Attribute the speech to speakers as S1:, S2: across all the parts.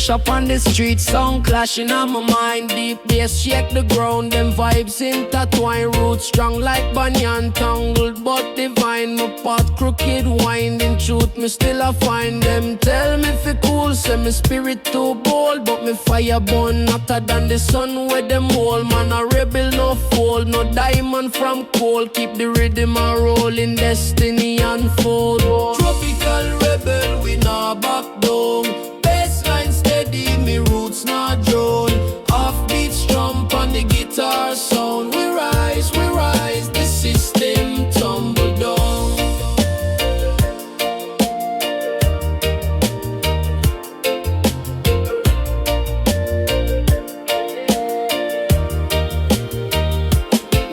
S1: Fresh up on the street, sound clashing on my mind. Deep bass shake the ground, them vibes intertwine. Roots strong like banyan, tangled but divine. My path crooked, winding truth, me still a find them. Tell me if it cool, say me spirit too bold, but me fire burn hotter than the sun where them hold. Man a rebel, no fold, no diamond from coal. Keep the rhythm a rolling, destiny unfold. Tropical rebel, we not back down. Bassline steady, me roots not drown. Offbeat strum on the guitar sound. We rise, the system tumble down.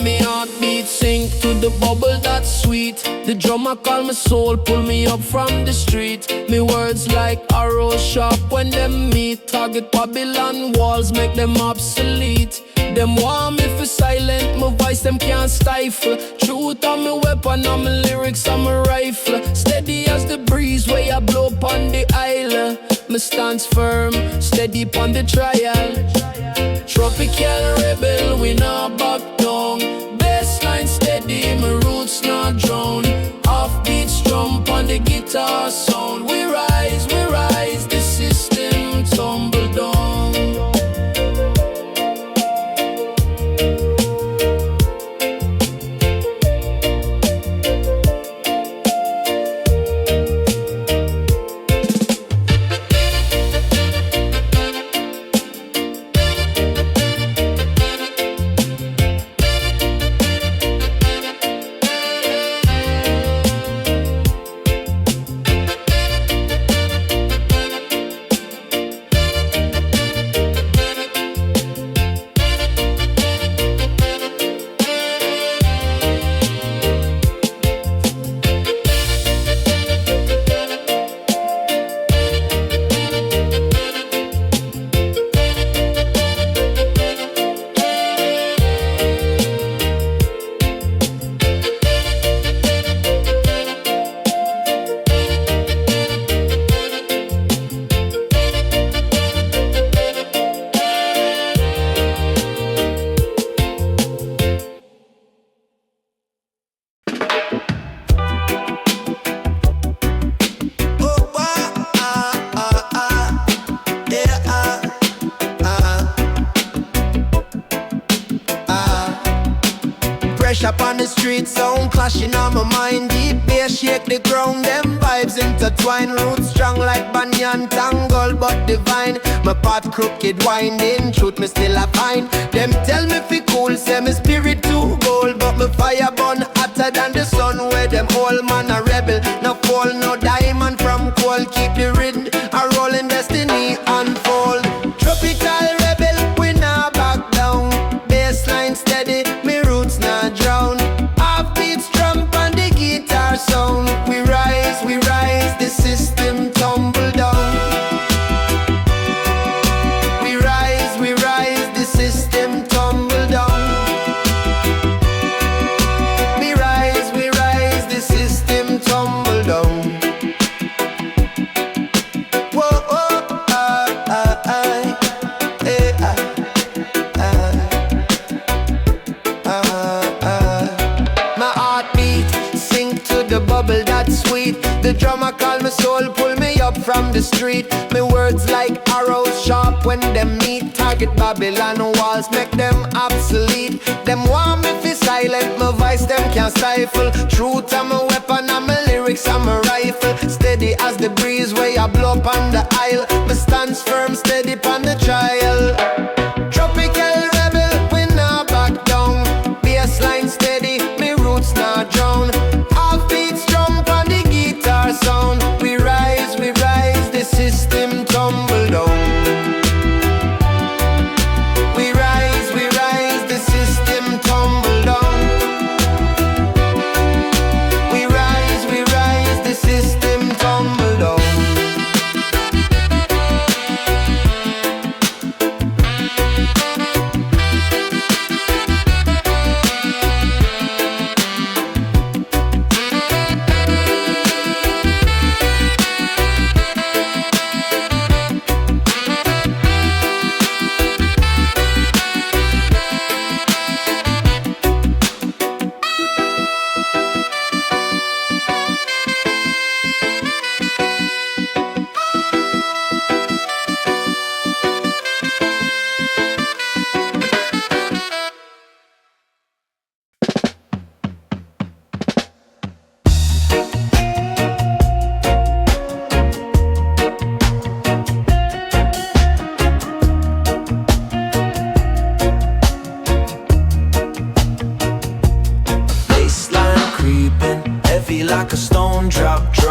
S1: Me heartbeat sink to the bubble that's sweet. The drummer call my soul, pull me up from the street. Me words like arrows sharp when them meet. Target Babylon walls, make them obsolete. Them want me for silent, my voice them can't stifle. Truth on my weapon, on my lyrics, on my rifle. Steady as the breeze, way I blow upon the isle. Me stands firm, steady upon the trial. Tropical rebel, we not back down. Bassline steady, my roots not drown. Offbeat strum on the guitar sound. We rise, the system tumble down. Up on the street, sound clashing on my mind. Deep bass shake the ground, them vibes intertwine. Roots strong like banyan, tangled but divine. My path crooked, winding, truth me still a find. Them tell me fi cool, say me spirit too bold, but me fire burn hotter than the sun where them all man a rebel. No fall, no diamond from coal. Keep the rhythm a rolling, destiny unfold. Tropical rebel, we not back down. Bassline steady, me roots not drown. Offbeat strum on the guitar sound. We rise, the system tumble down. We rise, the system tumble down. We rise, the system tumble down. Whoa, my heartbeat sink to the bubble that's sweet. The drummer call my soul, pull me up from the street. My words like arrows sharp when them meet. Target Babylon walls, make them obsolete. Them want me fi silent, my voice them can't stifle. Truth I'm a weapon, I'm a lyrics, I'm a rifle. Steady as the breeze, way I blow up on the aisle. My stands firm, steady upon the trial. Tropical rebel, we not back down. Bassline steady, me roots not drown. Offbeat strum on the guitar sound. We rise, the system tumble down. We rise, the system tumble down. We rise, the system tumble down.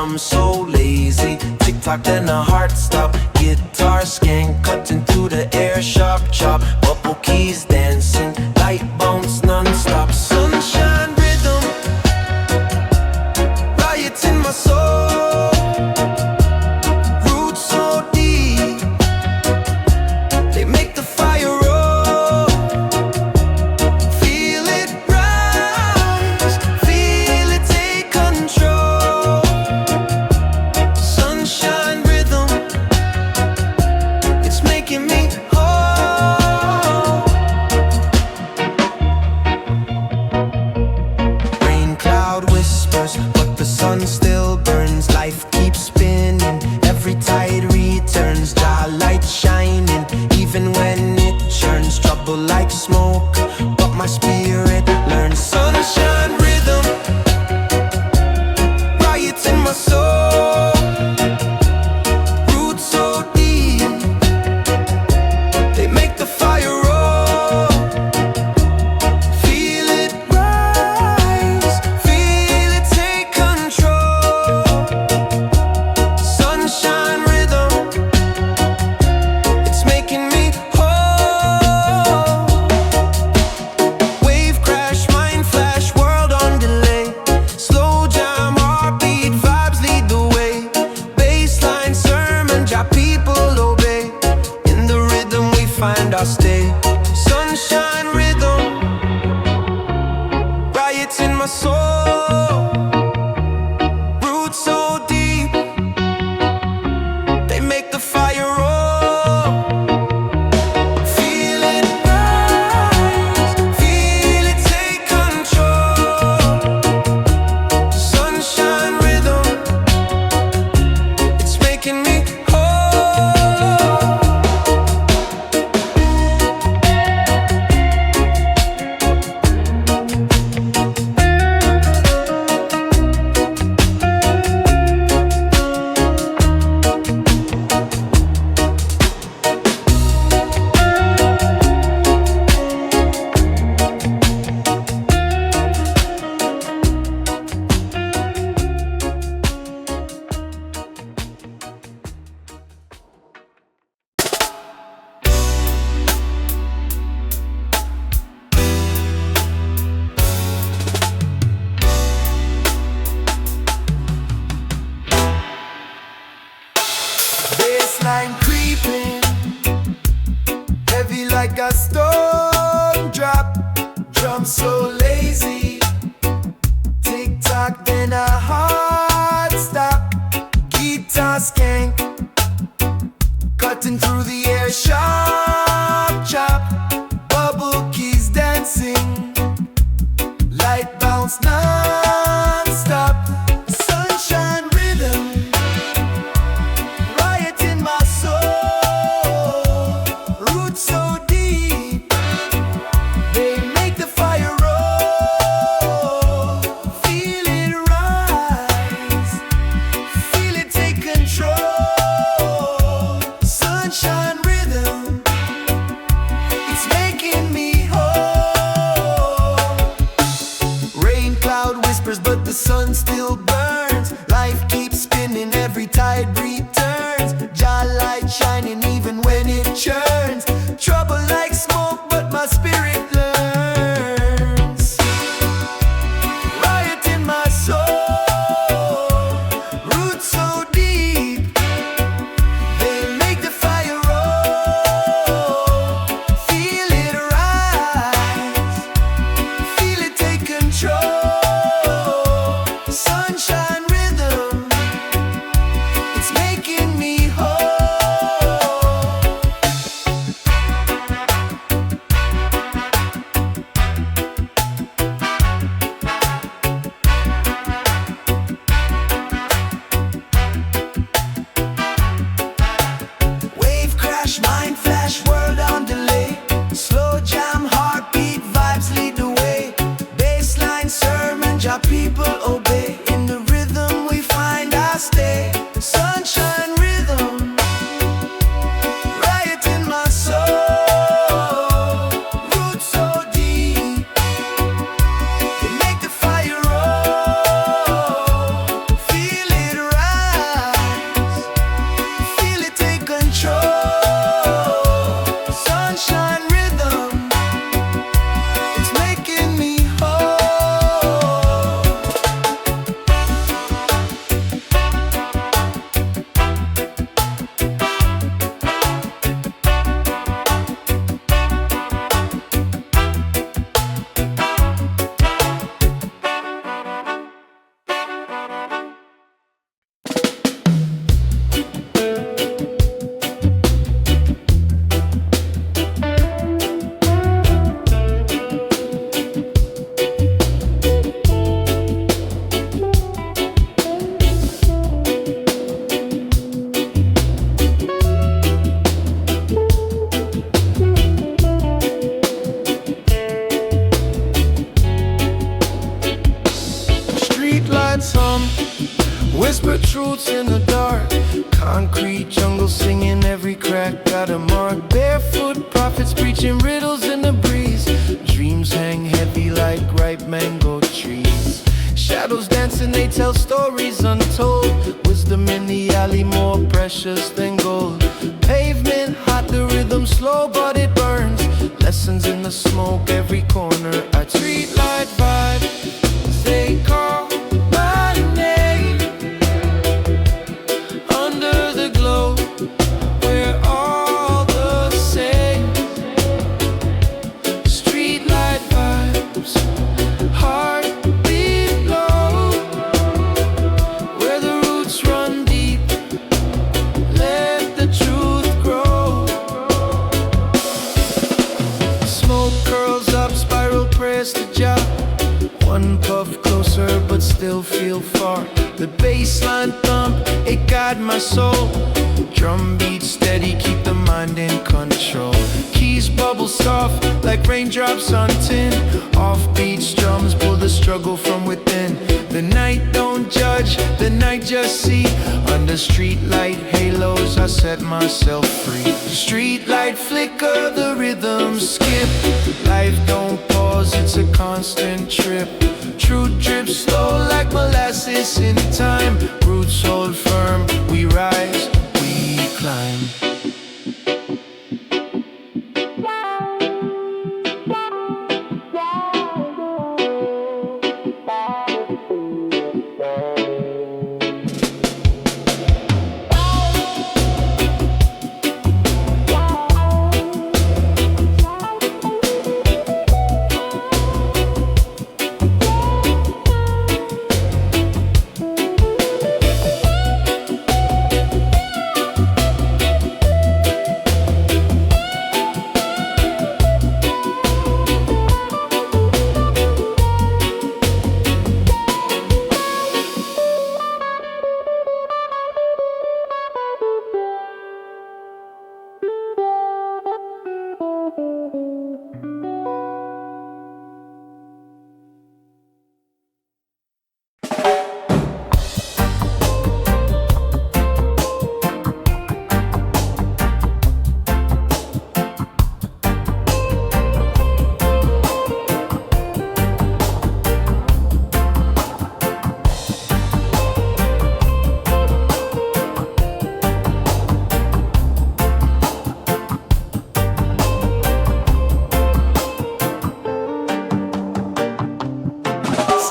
S2: drum so lazy. Tick-tock, then a heart stop. Guitar skank, cutting through the air, sharp chop. Bubble keys dancing, light bounce non-stop. Sunshine rhythm, riots in my soul. Roots so deep, they make the fire roll. Feel it rise, feel it take control. Sunshine rhythm, it's making me whole. Rain cloud whispers, but the sun still burns. Life keeps spinning, every tide returns. Starlight shining, even when it churns. Trouble like smoke, but my spirit learns. Sunshine rhythm, riots in my soul. Roots so deep, they make the fire roll. Feel it rise, feel it take control. Sunshine rhythm, it's making me whole. Wave crash, mind flash, world on delay. Slow jam, heartbeat, vibes lead the way. Bassline, sermon, ja people obey. In the rhythm we find our stay. Sunshine rhythm, riots in my soul. Roots so deep, they make the fire roll. Feel it rise, feel it take control. Sunshine rhythm, it's making me whole. Bassline creeping, heavy like a stone drop. Drum so lazy, tick tock, then a hard stop. Guitar skank, cutting through the air, sharp chop. Bubble keys dancing, light bounce non-stop. Sunshine rhythm, riot in my soul. Roots so deep, they make the fire roll. Feel it rise, feel it take control. Sunshine rhythm, it's making me whole. Rain cloud whispers, but the sun still burns. Life keeps spinning, every tide returns. Jah light shining, even when it churns. Trouble like smoke, but my spirit learns. Riot in my soul, roots so deep, they make the fire roll. Feel it rise, feel it take control. Sunshine riddles in the breeze. Dreams hang heavy like ripe mango trees. Shadows dancing, they tell stories untold. Wisdom in the alley, more precious than gold. Pavement hot, the rhythm slow, but it burns. Lessons in the smoke, every corner. A streetlight vibe, they call my name. Under the glow, we're all the same. Streetlight vibes, heartbeat low. Where the roots run deep, let the truth grow. Smoke curls up, spiral prayers to Jah. One puff closer, but still feel far. The bassline thump, it guide my soul. Drum beat steady, keep the mind in control. Keys bubble soft, like raindrops on tin. Offbeat strums pull the struggle from within. The night don't judge, the night just see. Under streetlight halos, I set myself free. Streetlight flicker, the rhythm skip. Life don't pause, it's a constant trip. Truth drips slow like molasses in time. Roots hold firm, we rise, we climb.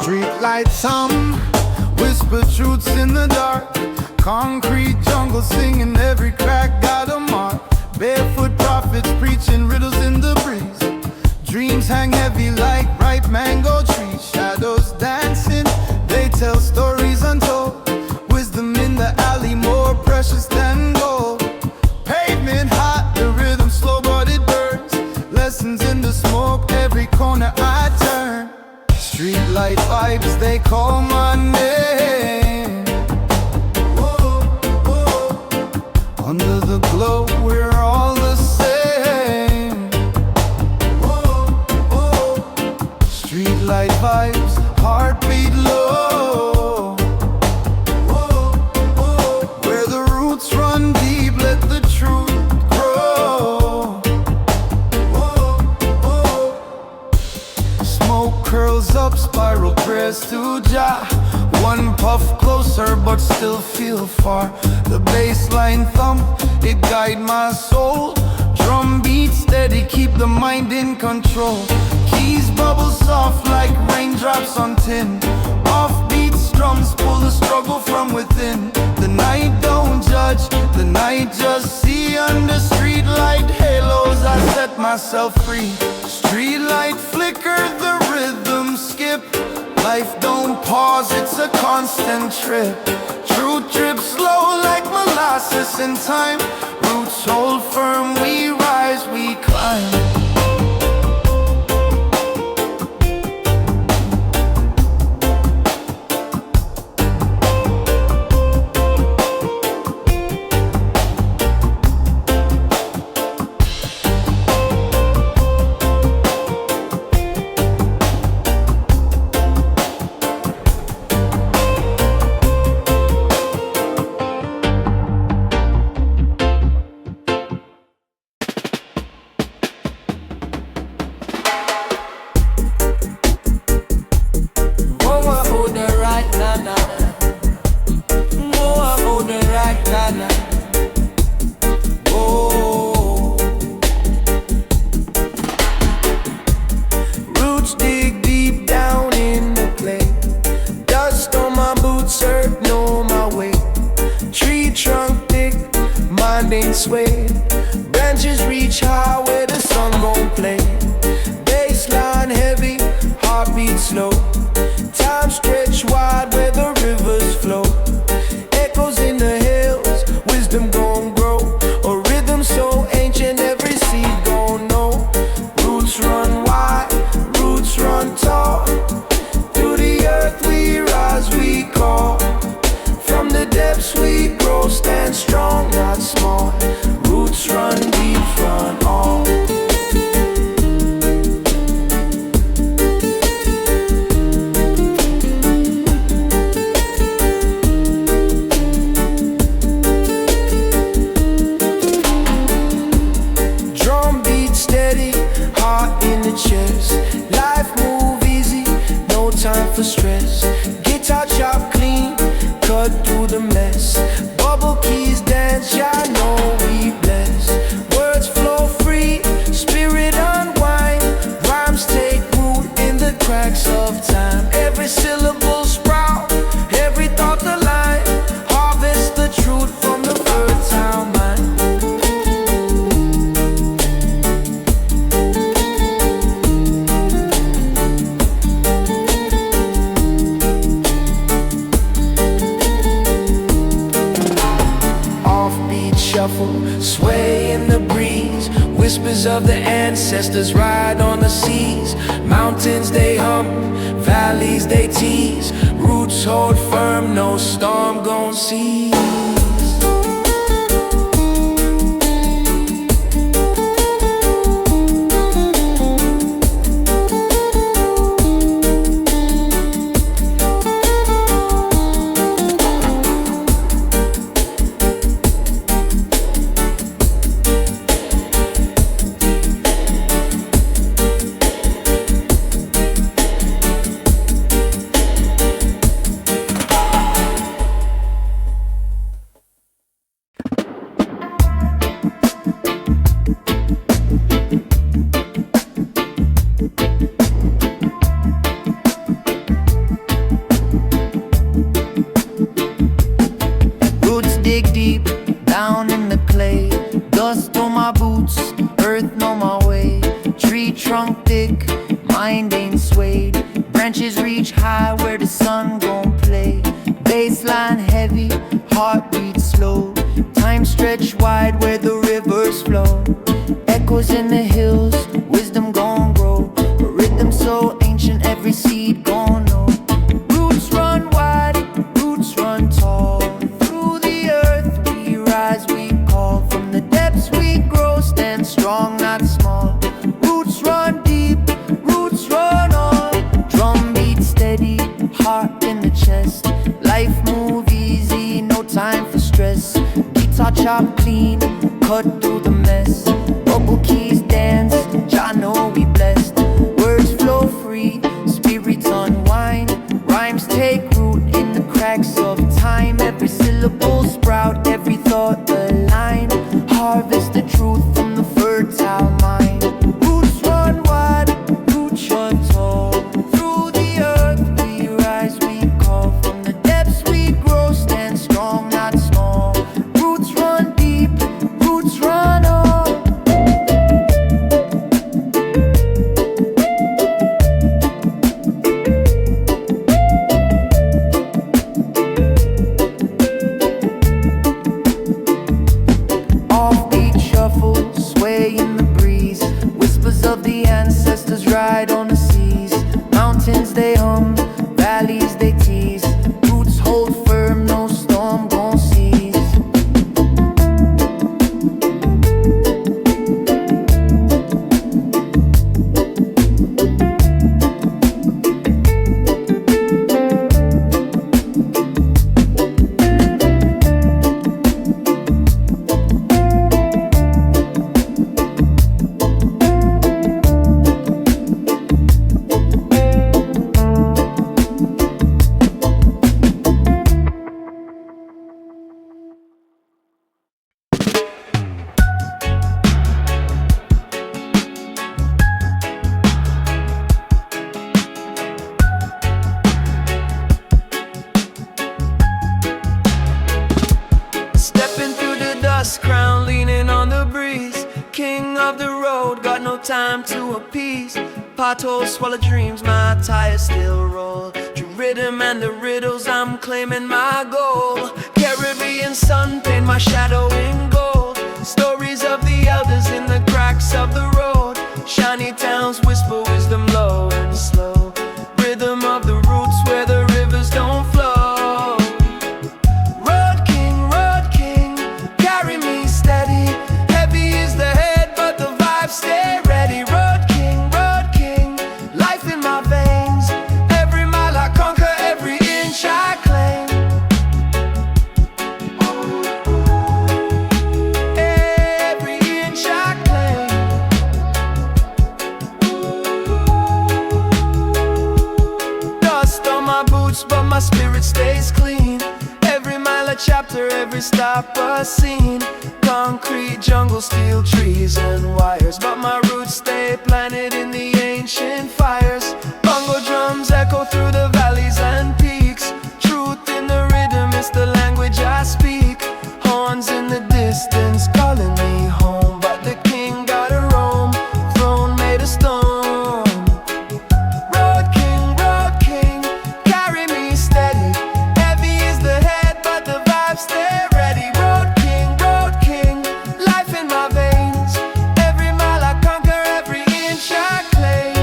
S3: Streetlights hum, whisper truths in the dark. Concrete jungle singing, every crack got a mark. Barefoot prophets preaching riddles in the breeze. Dreams hang heavy like ripe mango trees. Shadows dancing, they tell stories untold. Wisdom in the alley, more precious than gold. Pavement hot, the rhythm slow but it burns. Lessons in the smoke, every corner I turn. Streetlight vibes, they call my name. Whoa, whoa. Under the glow, we're all the same. Whoa, whoa. Streetlight vibes, heartbeat low. Whoa, whoa. Where the roots run deep, let the truth grow. Whoa, whoa. Smoke curls up, spiral prayers to Jah. One puff closer, but still feel far. The bassline thump, it guide my soul. Drum beat steady, keep the mind in control. Keys bubble soft like raindrops on tin. Offbeat strums pull the struggle from within. The night don't judge, the night just see. Under streetlight halos, I set myself free. Streetlight flicker, the rhythm skip. Life don't pause, it's a constant trip. Truth drips slow like molasses in time. Roots hold firm, we rise, we climb.
S2: Roots dig deep down in the clay. Dust on my boots, earth know my way. Tree trunk thick, mind ain't swayed. Branches reach high where the sun gon' play. Baseline heavy, heartbeat slow. Time stretch wide where the rivers flow. Echoes in the hills, wisdom gon' grow. A rhythm so ancient every seed gon' know. Roots run wide, roots run tall. Through the earth we rise, we call. From the depths we grow, stand strong, not small. Roots run deep, run all. Drum beat steady, heart in the chest. Life move easy, no time for stress. Guitar chop clean, cut through the mess. Bubble keys dance, I know we bless. Words flow free, spirit unwind. Rhymes take root in the cracks of time. Every syllable sprout, every thought align. Harvest the truth from the fertile mind. Offbeat shuffle, sway in the breeze. Whispers of the ancestors ride on the seas. Mountains they hum, valleys they tease. Roots hold firm, no storm gon' seize. Roots dig deep down in the clay. Dust on my boots, earth know my way. Tree trunk thick, mind ain't swayed. Branches reach high where the sun gon' play. Baseline heavy, heartbeat slow. Time stretch wide where the rivers flow. Echoes in the hills, wisdom gon' grow. A rhythm so ancient every seed gon' know. Roots run wide, roots run tall. Through the earth we rise, we call. From the depths we grow, stand strong, not small. Roots run deep, roots run on. Drum beat steady, heart in the chest. Life move easy, no time for stress. Guitar chop clean, cut through the mess. Bubble keys dance, I know we blessed. Words flow free, spirits unwind. Rhymes take root in the cracks of time. Every syllable sprout, every thought align. Harvest the truth from the fertile mind. Roots run wide, roots run tall. Through the earth we rise, we call. From the depths we grow, stand strong, not small. Roots run deep, roots run on. Offbeat shuffle, sway in the breeze. Whispers of the ancestors ride on the seas. Mountains they hum, valleys they tease. Roots hold firm, no storm gon' seize. time to appease. Potholes swallow dreams, my tires still roll. To rhythm and the riddles, I'm claiming my goal. Caribbean sun paint my shadow in gold. Stories of the elders in the cracks of the road. Shiny towns whisper wisdom low and slow. Rhythm of the roots where the rivers don't flow. Road king, carry me steady. Heavy is the head, but the vibes stay ready. Road king, life in my veins. Every mile I conquer, every inch I claim. Every inch I claim. Dust on my boots, but my spirit stays clean. Every mile a chapter, every stop a scene. Concrete jungle, steel trees and wires, but my roots stay planted in the ancient fires. Bongo drums echo through the valleys and peaks. Truth in the rhythm, it's the language I speak. Horns in the distance calling me home, but the king gotta roam, throne made of stone. Road king, carry me steady. Heavy is the head, but the vibes stay ready. Road king, life in my veins. Every mile I conquer, every inch I claim.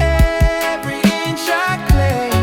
S2: Every inch I claim.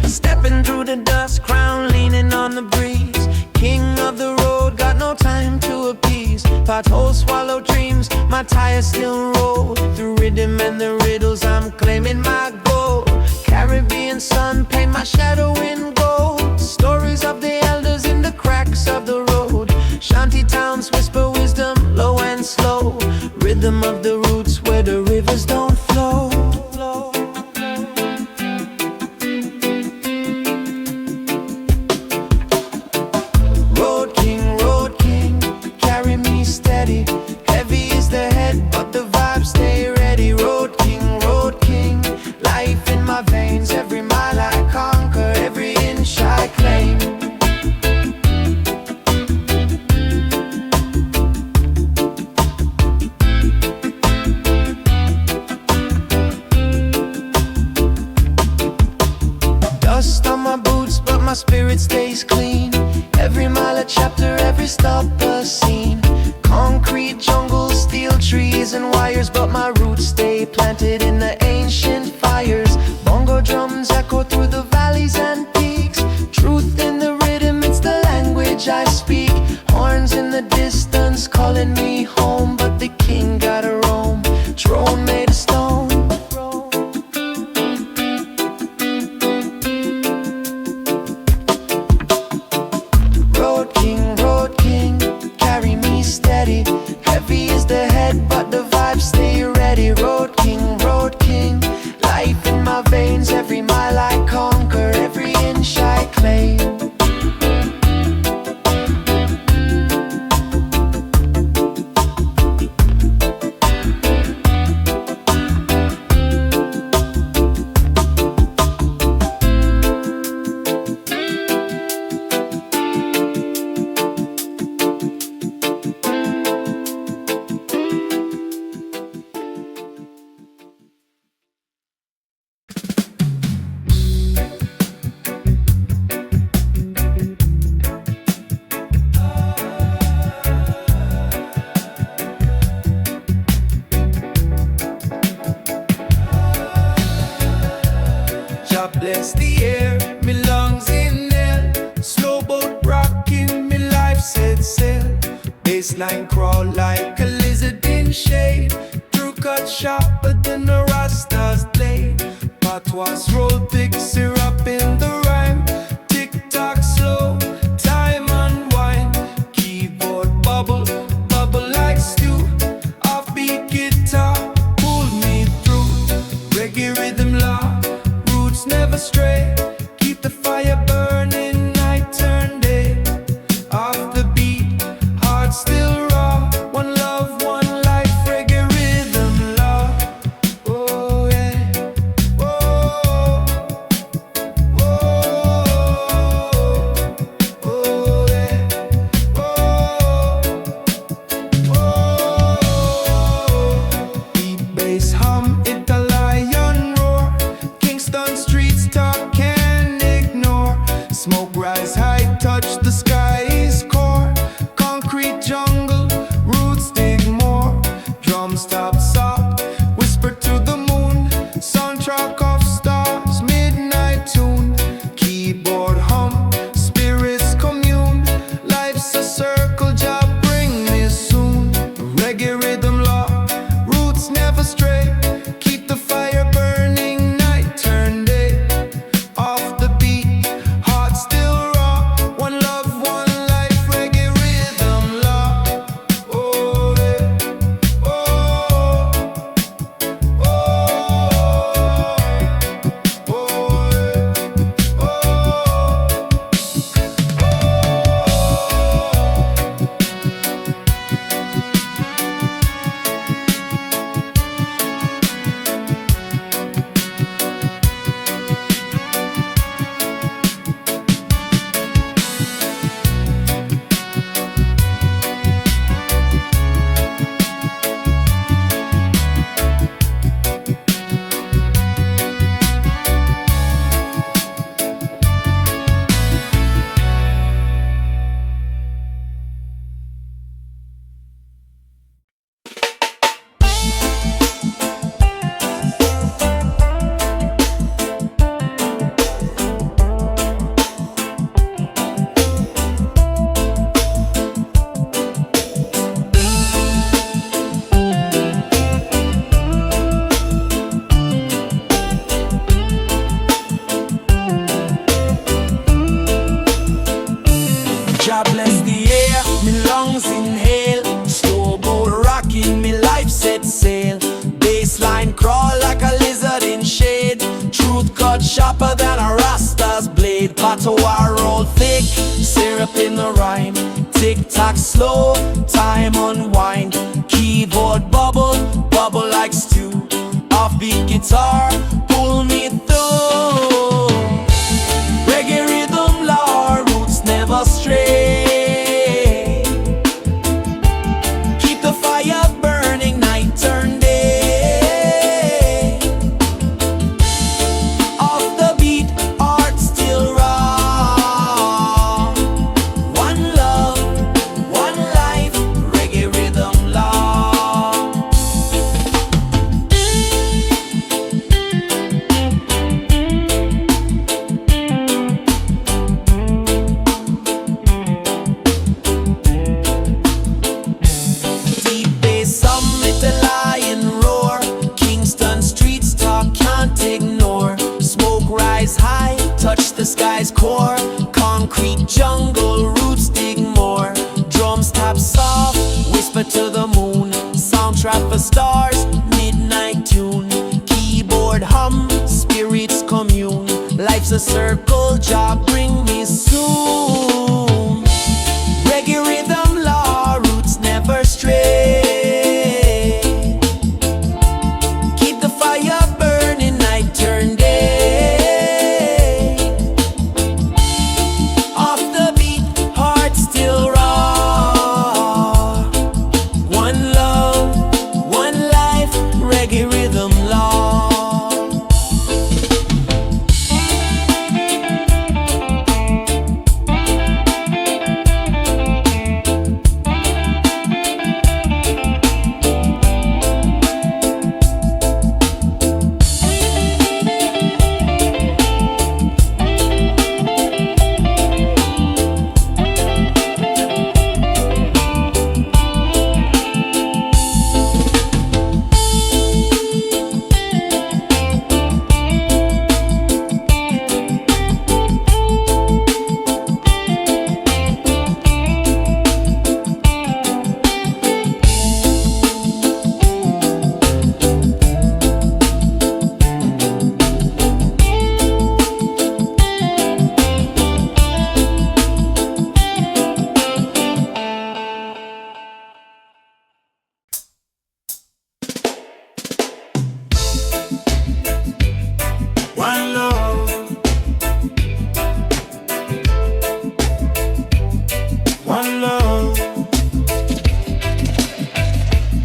S2: Stepping through the dust, crown leaning on the breeze. King of the road, got no time to appease. Potholes swallow dreams, my tires still roll. Through rhythm and the riddles, I'm claiming my goal. Caribbean sun paint my shadow in gold. Stories of the elders in the cracks of the road. Shanty towns whisper wisdom low and slow. Rhythm of the roots where the rivers don't flow. Road king, carry me steady. Heavy is the head, but the vibes stay ready. Road king, life in my veins. Every mile I conquer, every inch I claim. Dust on my boots, but my spirit stays clean. Every mile a chapter, every stop a scene. Concrete jungles, steel trees and wires, but my roots stay planted in the ancient fires. Bongo drums echo through the valleys and peaks. Truth in the rhythm, it's the language I speak. Horns in the distance calling me home, but the king gotta roam, throne made of stone. Road king, carry me steady. Heavy is the head, but the vibes stay ready. Road king, life in my veins. Every mile I conquer, every inch I claim. bless the air, me lungs inhale. Slow boat rocking, me life set sail. Baseline crawl like a lizard in shade. True cut sharper than a Rasta's blade. Patois roll thick syrup in the rhyme. Tick tock slow, time unwind. Keyboard bubble, bubble like stew. Offbeat guitar, pull me through. Reggae rhythm law, roots never stray. Keep the fire burning, night turn day. Off the beat, heart still raw. One love, one life, reggae rhythm law. Oh yeah, oh, oh, oh yeah, oh. Beat bass hum, Italian roar. Kingston streets talk can't ignore. Smoke rise high, touch the sky's core. Concrete jungle, roots dig more. Drums stop soft, whisper to the moon. Soundtrack of stars, midnight tune. Keyboard hum, spirits commune. Life's a circle, job bring me soon. Reggae rhythm law, roots never stray. Keep the fire burning, night turn day. Off the beat, heart still raw. One love, one life, reggae rhythm law. Oh yeah, oh, oh, oh yeah, oh. Jah bless the air, me lungs inhale. Slow boat rocking, me life set sail. Baseline crawl like a lizard in shade. Truth cut sharper than a Rasta's blade. Patois roll thick, syrup in the rhyme. Tick tock slow, time unwind. Keyboard bubble, bubble like stew. Offbeat guitar, pull me through. Reggae rhythm law, roots never stray. Keep the fire burning, night turn day. Off the beat, heart still raw. One love, one life, reggae rhythm law. Deep bass, summit, a lion roar. Kingston streets talk can't ignore. Smoke rise high, touch the sky's core. Concrete jungle, roots dig more. Drums tap soft, whisper to the moon. Soundtrack for stars, midnight tune. Keyboard hum, spirits commune. Life's a circle, job bring me soon. Reggae rhythm law, roots never stray. Keep the fire burning, night turn day. Off the beat, heart still raw. One love, one life, reggae rhythm law.
S3: One love, one love.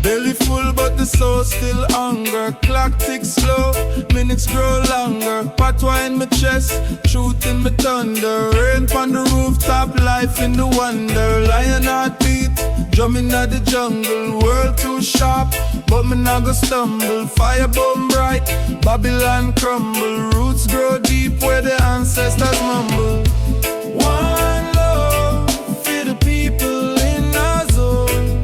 S3: Belly full but the soul still hunger. Clock ticks slow, minutes grow longer. Patois in my chest, truth in my thunder. Rain on the rooftop, life in the wonder. Lion heartbeat, drumming at the jungle. World too sharp, but me not go stumble. Fire burn bright, Babylon crumble. Roots grow deep where the ancestors mumble. One love for the people in our zone.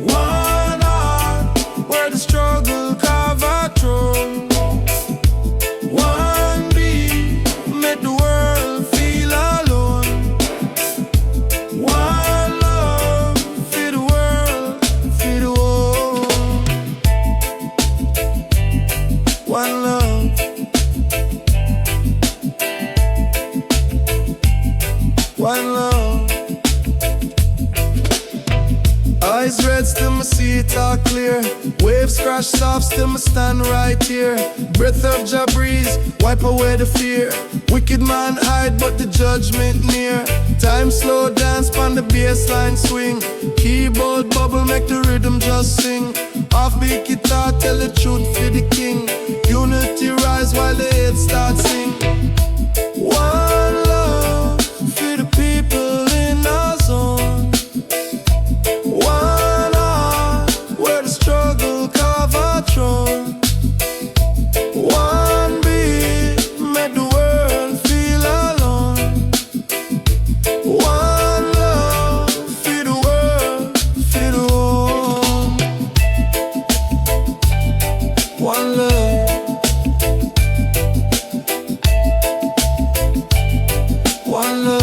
S3: One heart where the struggle carve our throne. One beat make the world feel alone. One love for the world, for the world. One love. One love. Eyes red, still me see it all clear. Waves crash soft, still me stand right here. Breath of Jah breeze, wipe away the fear. Wicked man hide, but the judgment near. Time slow dance, pan the bassline swing. Keyboard bubble, make the rhythm just sing. Offbeat guitar, tell the truth for the king. Unity rise while the head start sing. One love for the people in our zone. One heart where the struggle carve our throne. One beat make the world feel alone. One love for the world, for the world. One love. One love.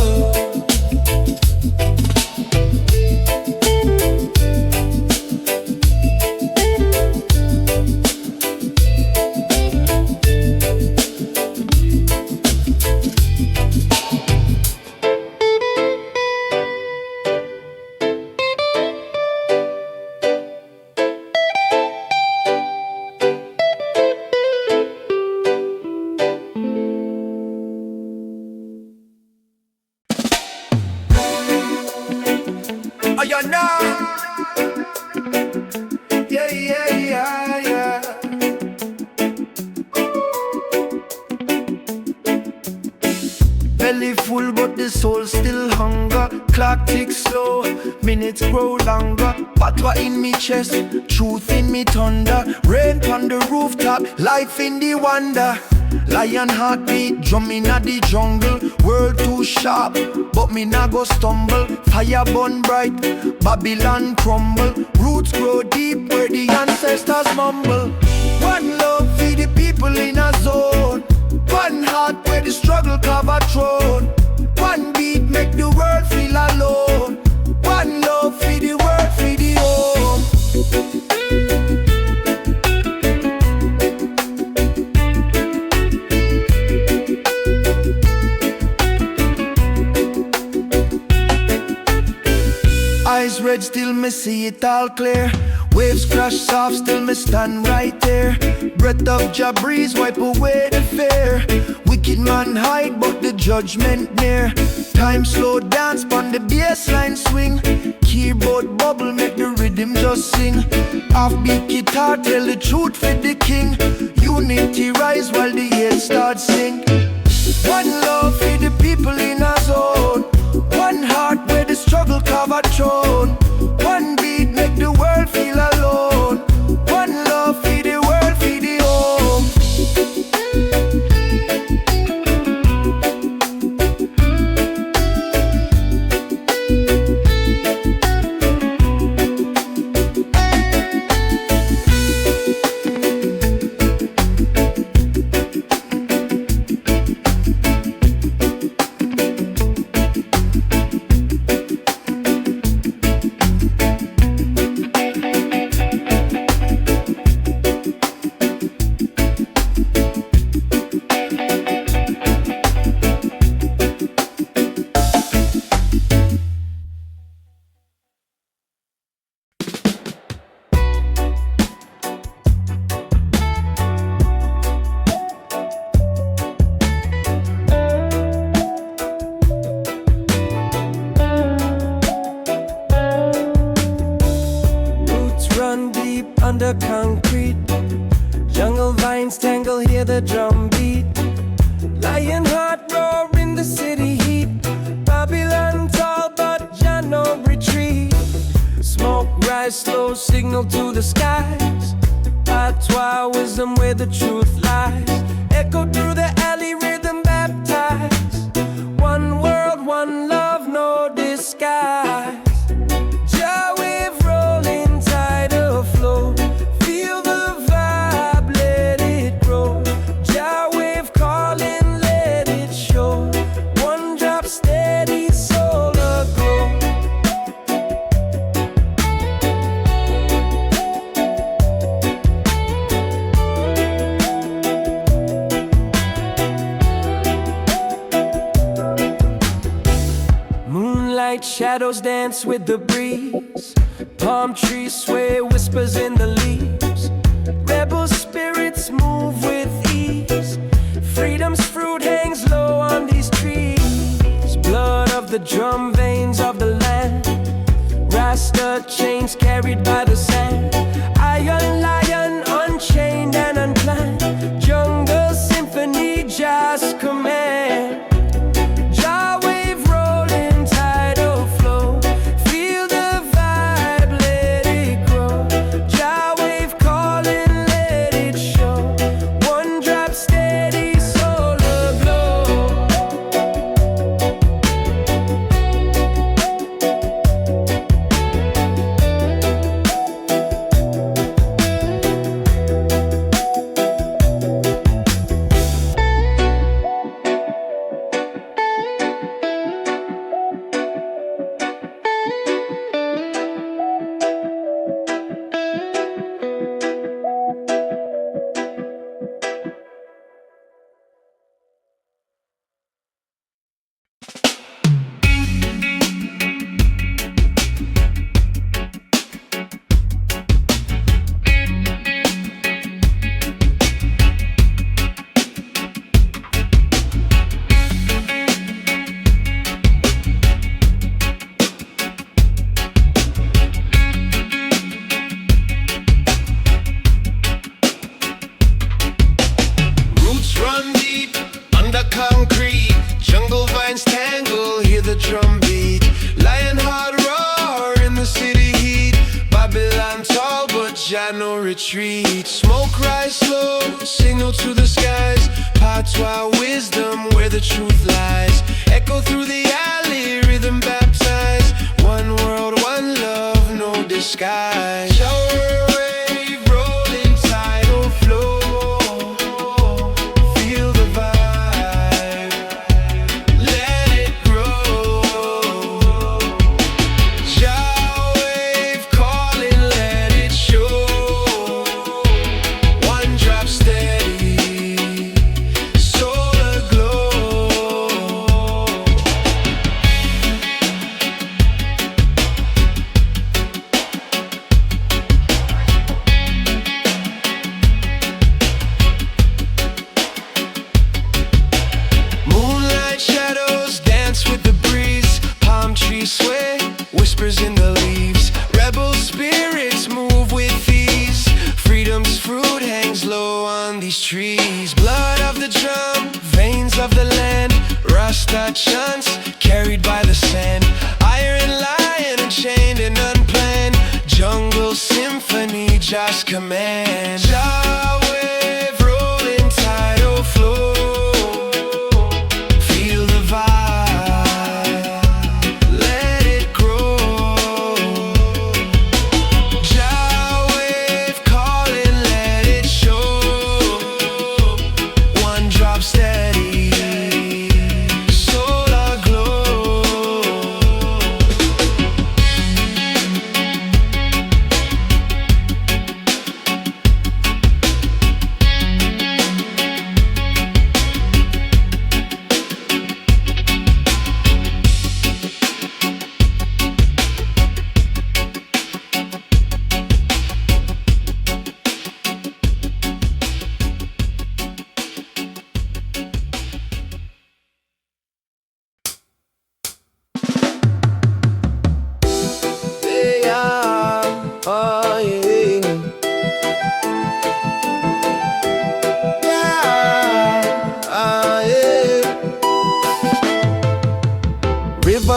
S3: Oh, you know. Yeah, yeah, yeah, yeah. Belly full but the soul still hunger. Clock ticks slow, minutes grow longer. Patois in me chest, truth in me thunder. Rain on the rooftop, life in the wonder. Lion heartbeat, drumming at the jungle. World too sharp, but me nah go stumble. Fire burn bright, Babylon crumble. Roots grow deep where the ancestors mumble. One love for the people in a zone. One heart where the struggle carve a throne. One beat make the world feel alone. One love for the world, for the home. Eyes red, still me see it all clear. Waves crash soft, still me stand right there. Breath of Jah breeze, wipe away the fear. Wicked man hide, but the judgment near. Time slow dance, pon the bassline swing. Keyboard bubble, make the rhythm just sing. Offbeat guitar, tell the truth for the king. Unity rise while the head starts sing. One love for the people in our zone. One heart where the struggle carve a throne. One beat make the world feel alone. One love for the world, for the home.
S4: under concrete. Jungle vines tangle, hear the drum beat. Lion heart roar in the city heat. Babylon tall, but Jah no retreat. Smoke rise slow, signal to the skies. Patois wisdom where the truth lies. Echo through the alley, rhythm baptized. One world, one love, no disguise. Jah wave rolling tidal flow. Feel the vibe, let it grow. Jah wave calling, let it show. One drop steady, soul aglow. Moonlight shadows dance with the breeze. Palm trees sway, whispers in the leaves. Rebel spirits move with ease. Freedom's fruit hangs low on these trees. Blood of the drum, veins of the land. Rasta chains carried by the sand. Iron lion unchained and unplanned. Jungle symphony, just command. Jah wave rolling tidal flow. Feel the vibe, let it grow. Jah wave calling, let it show. One drop steady, soul aglow.
S2: Roots run deep under concrete. Jungle vines tangle, hear the drum beat. Lion heart roar in the city heat. Babylon tall, but Jah no retreat. Smoke rise slow, signal to the skies. Patois wisdom where the truth lies. Echo through the alley, rhythm baptized. One world, one love, no disguise. Shower wave, rolling tidal flow. Feel the vibe, let it grow. Jah wave calling, let it show. One drop steady, soul aglow. Moonlight shadows dance with the breeze. Palm trees sway, whispers in the leaves. Rebel spirits move with ease. Freedom's fruit hangs low on these trees. Blood of the drum, veins of the land. Rasta chants carried by the sand. Iron lion unchained and unplanned. Jungle symphony, just command. Jah wave rolling tidal flow. Feel the vibe, let it grow. Jah wave calling, let it show. One drop steady, soul aglow.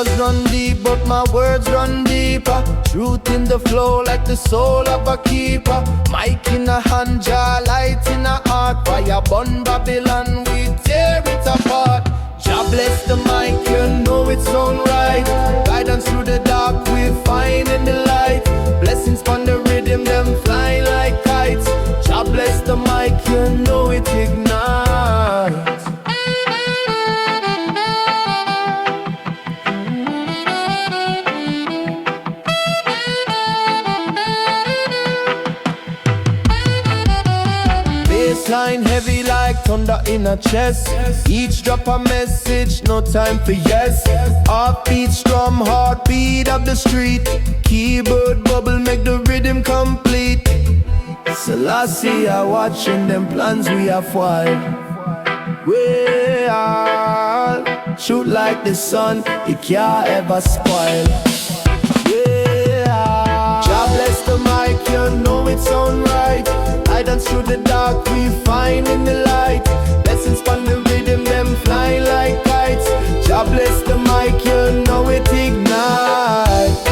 S3: rivers run deep, but my words run deeper. Truth in the flow like the soul of a keeper. Mic in a hand, jar, light in a heart. Fire burn Babylon, we tear it apart. Jah bless the mic, you know it's on right. Guidance through the dark, we find in the light. Blessings from the rhythm, them fly like kites. Jah bless the mic, you know it ignites. Bassline heavy like thunder in a chest. Each drop a message, no time for yes. Offbeat, strum, heartbeat of the street. Keyboard bubble make the rhythm complete. Selassie are watching them plans we have foiled. We all shoot like the sun, it can't ever spoil. Jah bless the mic, you know it's on right. Guidance through the dark, we find in the light. Blessings from the rhythm, them fly like kites. Jah bless the mic, you know it ignites.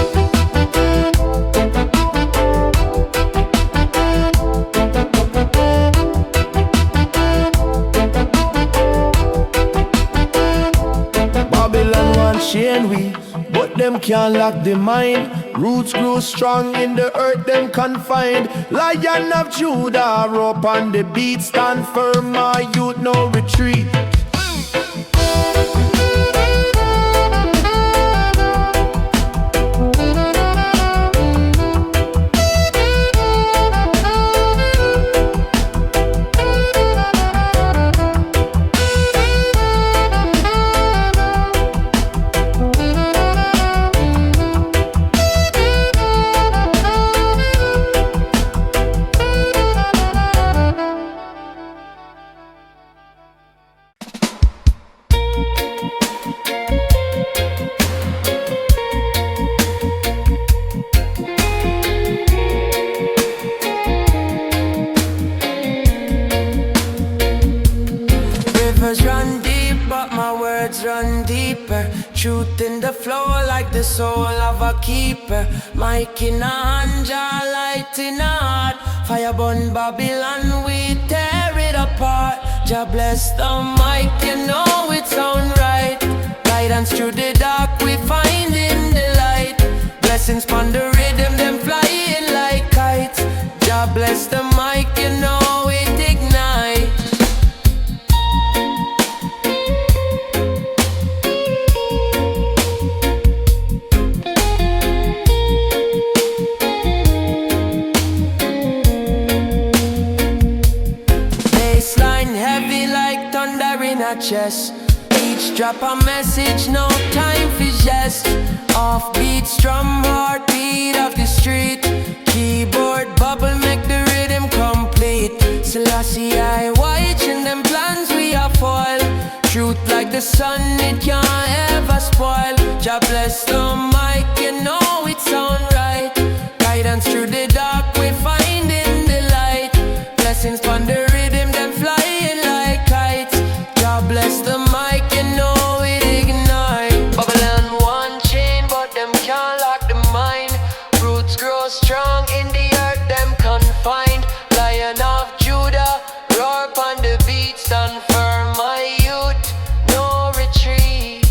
S3: Babylon want chain we, but them can't lock the mind. Roots grow strong in the earth, them confined. Lion of Judah, rope on the beat. Stand firm, my youth, no retreat.
S4: Truth in the flow like the soul of a keeper. Mic in a hand, jar, light in a heart. Fire burn Babylon, we tear it apart. Jah bless the mic, you know it's on right. Guidance through the dark, we find in the light. Blessings from the rhythm, them flying like kites. Jah bless the mic, you know it ignites. Chest. Each drop a message, no time for jest. Offbeat, strum, heartbeat of the street. Keyboard bubble make the rhythm complete. Selassie I watching them plans we are foil. Truth like the sun, it can't ever spoil. Jah bless the mic, you know it's on right. Guidance through the dark, we find in the light. Blessings from the rhythm, them flying like kites. God bless the mic, you know it ignite. Babylon one chain, but them can't lock the mind. Roots grow strong in the earth, them confined. Lion of Judah, roar upon the beat. Stand firm, my youth, no retreat.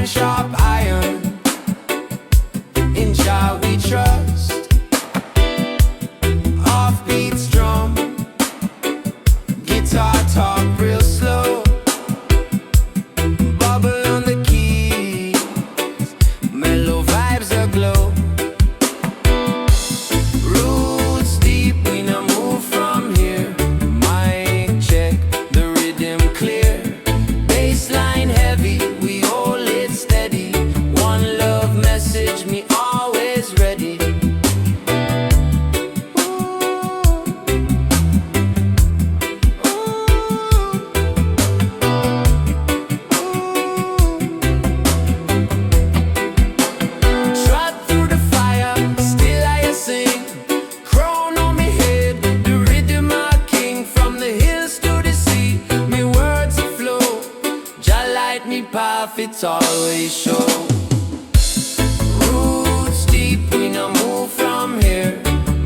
S1: and sharp iron. In Jah we trust. Offbeats drum, guitar talk real slow. Bubble on the keys, mellow vibes aglow. Roots deep, we no move from here. Mic check, the rhythm clear. Bassline heavy, we hold it steady. One love message, me always ready. Trot through the fire, still I sing. Crown on me head, the rhythm a king. From the hills to the sea, me words a flow. Jah light me path, it's always show. Roots deep, we no move from here.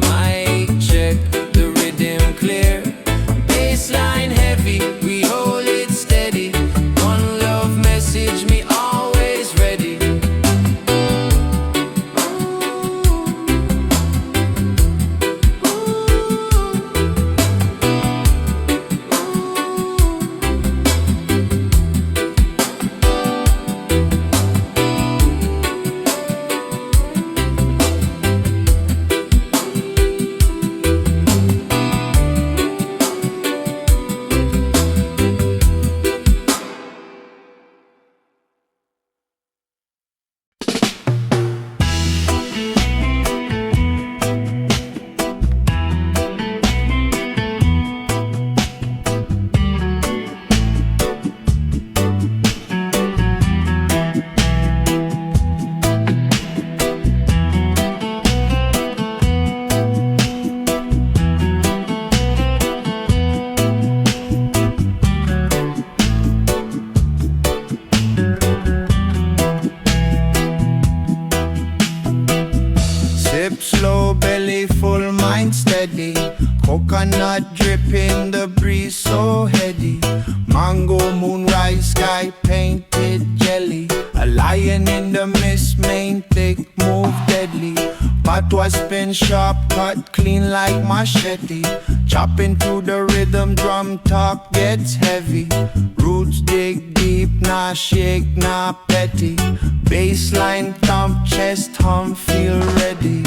S1: Mic check, the rhythm clear. Bassline heavy, we hold it steady. One love message, me always ready.
S3: Sip slow, belly full, mind steady. Coconut dripping, the breeze so heady. Mango, moonrise, sky painted jelly. A lion in the mist, main thick, move deadly. Patois spin sharp, cut clean like machete. Chopping through the rhythm, drum talk gets heavy. Roots dig deep, nah shake, nah petty. Bassline thump, chest hum, feel ready.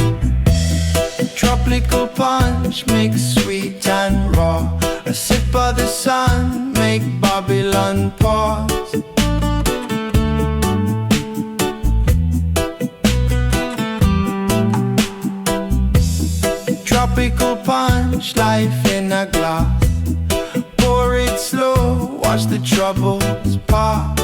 S3: Tropical punch, mix sweet and raw. A sip of the sun, make Babylon pause. Tropical punch, life in a glass. Pour it slow, watch the troubles pass.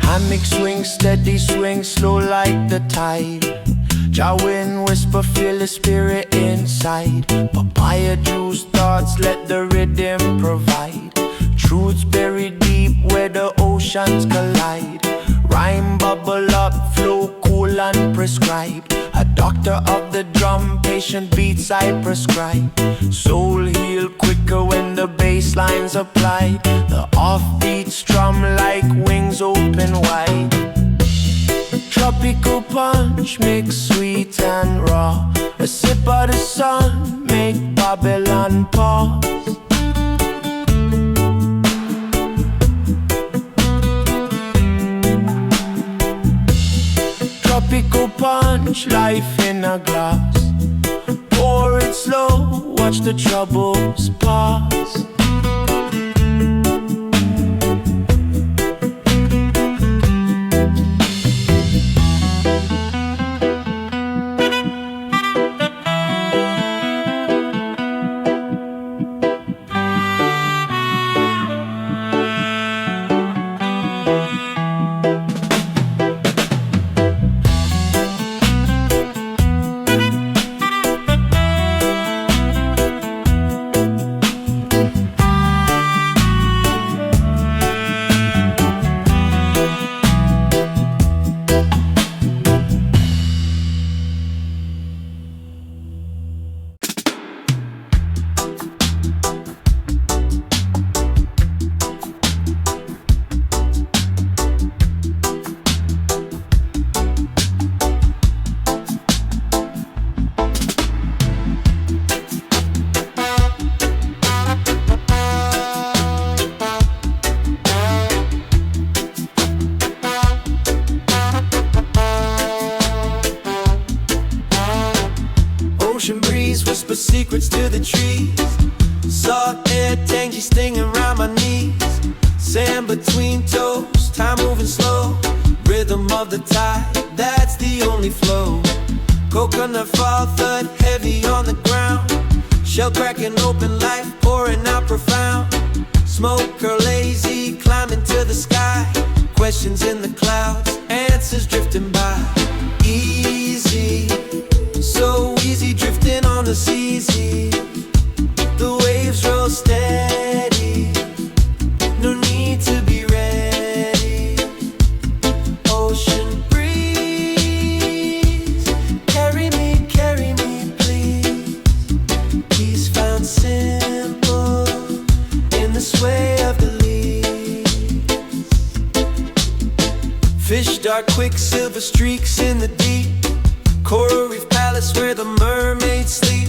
S3: Hammock swing, steady swing, slow like the tide. Jawin whisper, feel the spirit inside. Papaya juice thoughts, let the rhythm provide. Truths buried deep where the oceans collide. Rhyme bubble up, flow cool and prescribed. A doctor of the drum, patient beats I prescribe. Soul heal quicker when the bass lines apply. The offbeat strum like wings open wide. Tropical punch, mix sweet and raw. A sip of the sun, make Babylon pause. Tropical punch, life in a glass. Pour it slow, watch the troubles pass.
S2: breeze. Salt air, tangy stinging around my knees. Sand between toes, time moving slow. Rhythm of the tide, that's the only flow. Coconut fall thud, heavy on the ground. Shell cracking open, life pouring out profound. Smoke or lazy, climbing to the sky. Questions in the clouds, answers drifting by. Easy, so easy, drifting on the seas. The waves roll steady, no need to be ready. Ocean breeze, carry me please. Peace found simple in the sway of the leaves. Fish dark, quicksilver streaks in the deep. Coral reef palace where the mermaids sleep.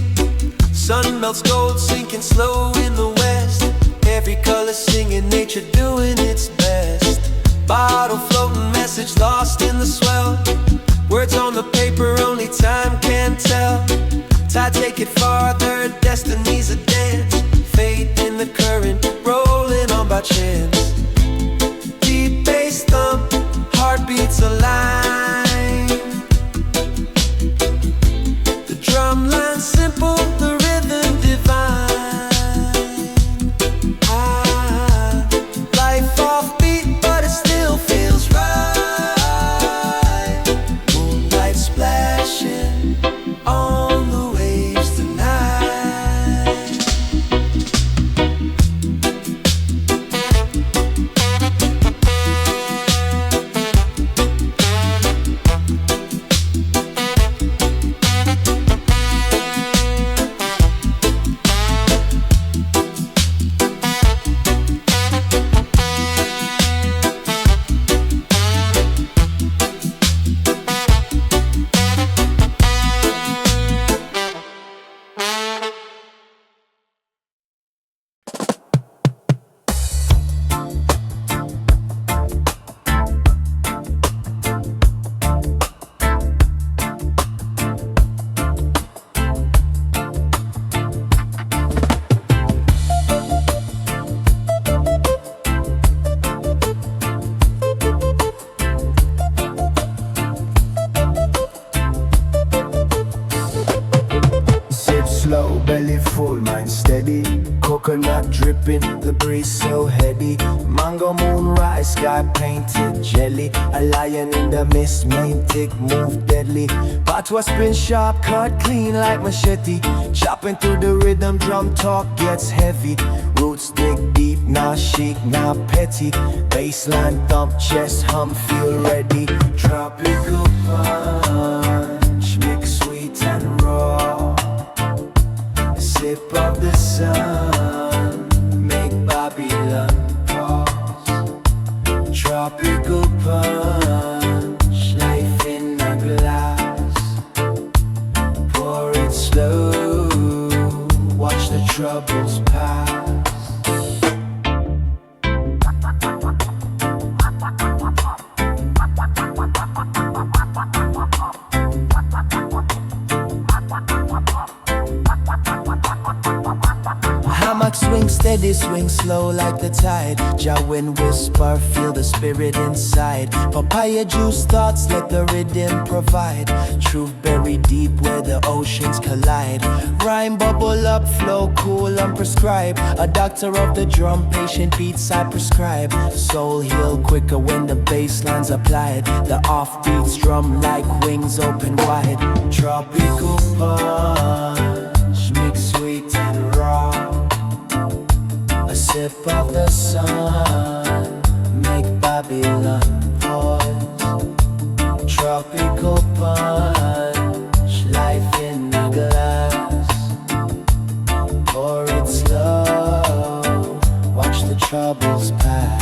S2: Sun melts gold, sinking slow in the west. Every color singing, nature doing its best. Bottle floating, message lost in the swell. Words on the paper, only time can tell. Tide take it farther, destiny's a dance. Faith in the current, rolling on by chance. Deep bass thump, heartbeats align. The drum line simple, the rhythm divine. Life offbeat, but it still feels right. Moonlight splashing on the waves tonight.
S5: Sip slow, belly full, mind steady. Coconut dripping, the breeze so heady. Mango moonrise, sky painted jelly. A lion in the mist, main tick, move deadly. Patois spin sharp, cut clean like machete. Chopping through the rhythm, drum talk gets heavy. Roots dig deep, nah chic, nah petty. Bassline thump, chest hum, feel ready. Tropical punch, mix sweet and raw. Sip of the sun, make Babylon pause. Tropical punch, life in a glass. Pour it slow, watch the troubles pass. Hammock swing steady, swing slow like the tide. Jawin whisper, feel the spirit inside. Papaya juice thoughts, let the rhythm provide. Truth buried deep where the oceans collide. Rhyme bubble up, flow cool and prescribe. A doctor of the drum, patient beats I prescribe. Soul heal quicker when the bass line's applied. The offbeats drum like wings open wide. Tropical punch, mix sweet and raw. A sip of the sun, make Babylon pause. Tropical punch, life in a glass. Pour it slow, watch the troubles pass.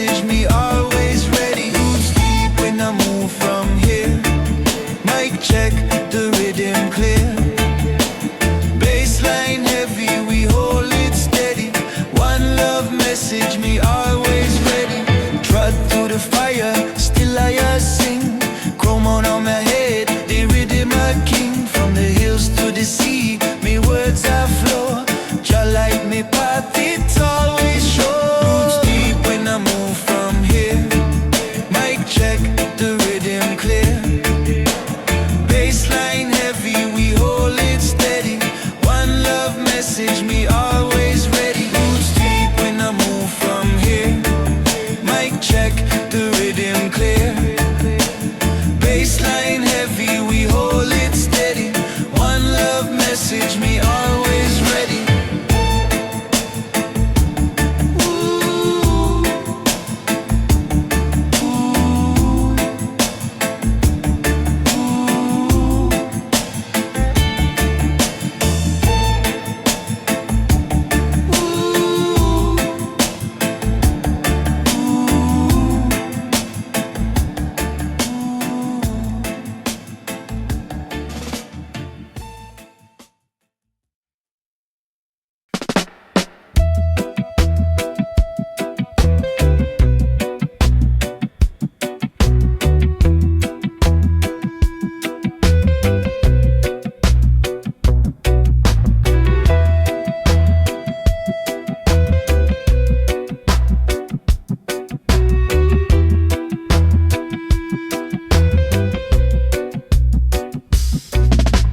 S2: message me always ready. Roots deep when I move from here. Mic check, the rhythm clear. Bassline heavy, we hold it steady. One love message me always ready. Trod through the fire, still I sing. Chrome on my head, the rhythm a king. From the hills to the sea, me words are flow. Just like me path, it's always show. Roots deep when I move from here. Mic check, the rhythm clear. Bassline heavy, we hold it steady. One love message me always ready. Roots deep when I move from here. Mic check, the rhythm clear. Bassline heavy, we hold it steady. One love message me always ready.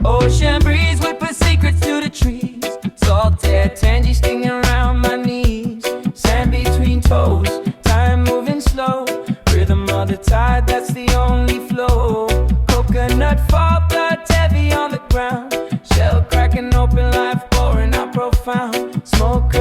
S4: Ocean breeze whispers secrets to the trees. Salted tangy stinging around my knees. Sand between toes, time moving slow. Rhythm of the tide, that's the only flow. Coconut fall, blood heavy on the ground. Shell cracking open, life pouring out profound. Smoke